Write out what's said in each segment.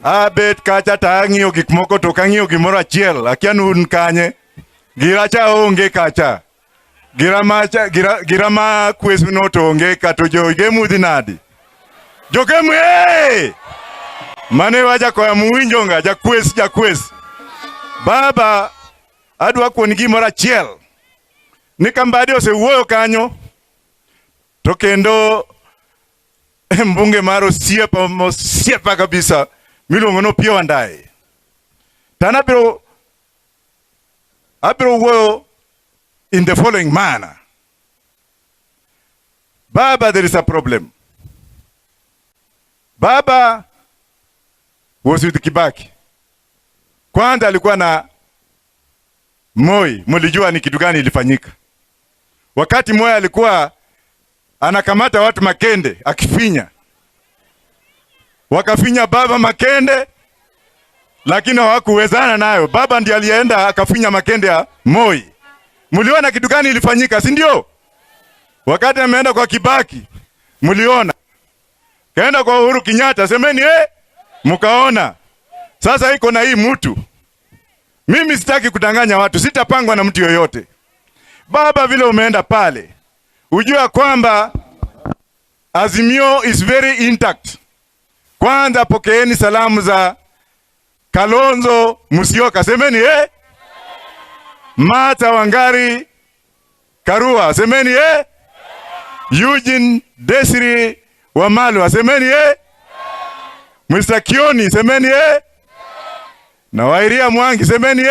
Abet kacha tang'iyo gik moko to kang'iyo gimoro achiel, akia nun kanye. Giracha onge kacha. Girama kwes no to onge kato jo gemudhi nadi. Jogemu Mane Wajackoyah muwinjonga jakwes. Baba adwa kuon gimoro achiel. Ni Kambadi osewuoyo kanyo to kendo mbunge maro osiepa kabisa miluongo no Pio Wandayi. Tana abiro wuoyo in the following manner. Baba, there is a problem. Baba was with Kibaki. Kwanza alikuwa na Moi, mlijua ni kitu gani ilifanyika. Wakati Moi alikuwa anakamata watu makende, akifinya. Wakafinya baba makende, lakini hawakuwezana nayo. Baba ndiye alienda akafinya makende ya Moi. Mliona kitu gani ilifanyika, si ndio? Wakati ameenda kwa Kibaki, mliona. Kaenda kwa Uhuru Kenyatta, semeni mkaona. Sasa iko na hii mtu. Mimi sitaki kudanganya watu, sitapangwa na mtu yoyote. Baba, vile umeenda pale, ujua kwamba Azimio is very intact. Kwanza pokeeni salamu za Kalonzo Musyoka, semeni Martha Wangari Karua, semeni Eugene Desiri Wamalwa, semeni Mr. Kioni, semeni na Wairia Mwangi, semeni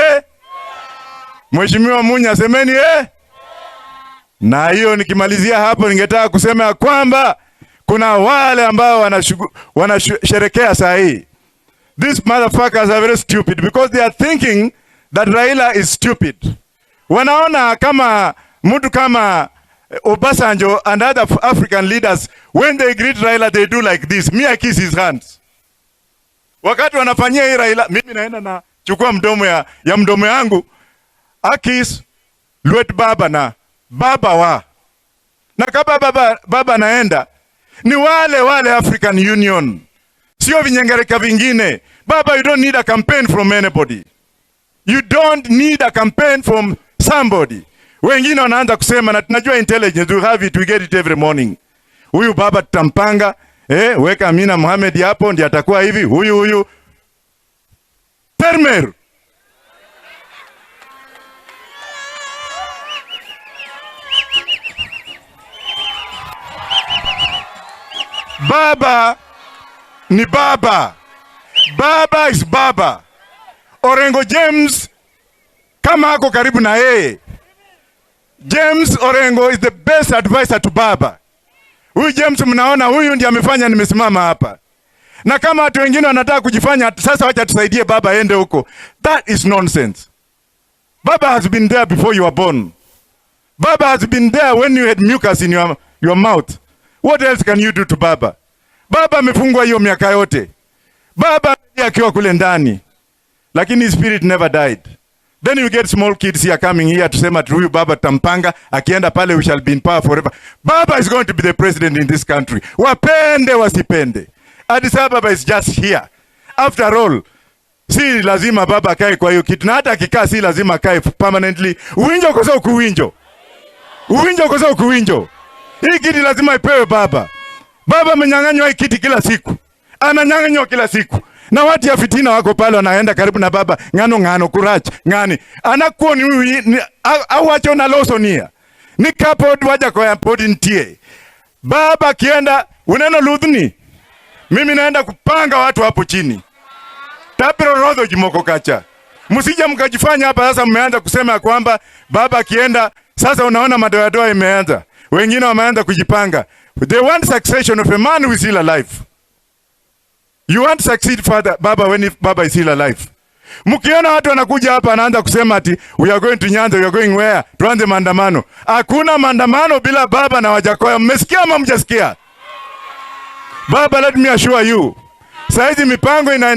Mheshimiwa Munya, semeni Na hiyo nikimalizia hapo, ningetaka kusema ya kwamba kuna wale ambao wanasherekea saa hii. These motherfuckers are very stupid because they are thinking that Raila is stupid. Wanaona kama mtu kama Obasanjo and other African leaders, when they greet Raila, they do like this. Me, I kiss his hands. Wakati wanafanyia hii Raila, mimi naenda na chukua mdomo ya mdomo yangu, akis luet baba na baba wa. Na kama baba naenda, ni wale African Union. Sio vinyengereka vingine. Baba, you don't need a campaign from anybody. You don't need a campaign from somebody. Wengine wanaanza kusema na tunajua intelligence, we have it, we get it every morning. Huyu baba tutampanga, weka Amina Mohamed hapo ndiye atakuwa hivi, huyu. Termer. Baba ni baba. Baba is baba. Orengo James kama ako karibu na yeye. James Orengo is the best advisor to baba. Huyu James mnaona, huyu ndiye amefanya nimesimama hapa. Na kama watu wengine wanataka kujifanya sasa wacha tusaidie baba aende huko. That is nonsense. Baba has been there before you were born. Baba has been there when you had mucus in your mouth. What else can you do to baba? Baba amefungwa hiyo miaka yote. Baba akiwa kule ndani. Lakini his spirit never died. Then you get small kids here coming here to say huyu baba tampanga, akienda pale we shall be in power forever. Baba is going to be the president in this country. Wapende wasipende. Addis Ababa is just here. After all, si lazima baba kae kwa hiyo kitu. Na hata akikaa si lazima kae permanently. Uwinjo kosa ukuwinjo. Uwinjo kosa ukuwinjo. Hii kiti lazima ipewe baba. Baba amenyang'anywa hii kiti kila siku. Ananyang'anywa kila siku. Na watu ya fitina wako pale wanaenda karibu na baba. Ngano kurach. Ngani. Anakuwa ni awacho na losonia. Ni kapod Wajackoyah podi ntie. Baba kienda uneno ludhni. Mimi naenda kupanga watu hapo chini. Tapiro rodho jimoko kacha. Musija mkajifanya hapa sasa mmeanza kusema kwamba baba kienda sasa unaona madoadoa imeanza. Wengine wameanza kujipanga. They want succession of a man who is still alive. You want to succeed father baba when baba is still alive. Mkiona watu wanakuja hapa anaanza kusema ati we are going to Nyanza, we are going where? Tuanze maandamano. Hakuna maandamano bila baba na Wajackoyah. Mmesikia ama mjasikia? Baba, let me assure you. Saizi mipango ina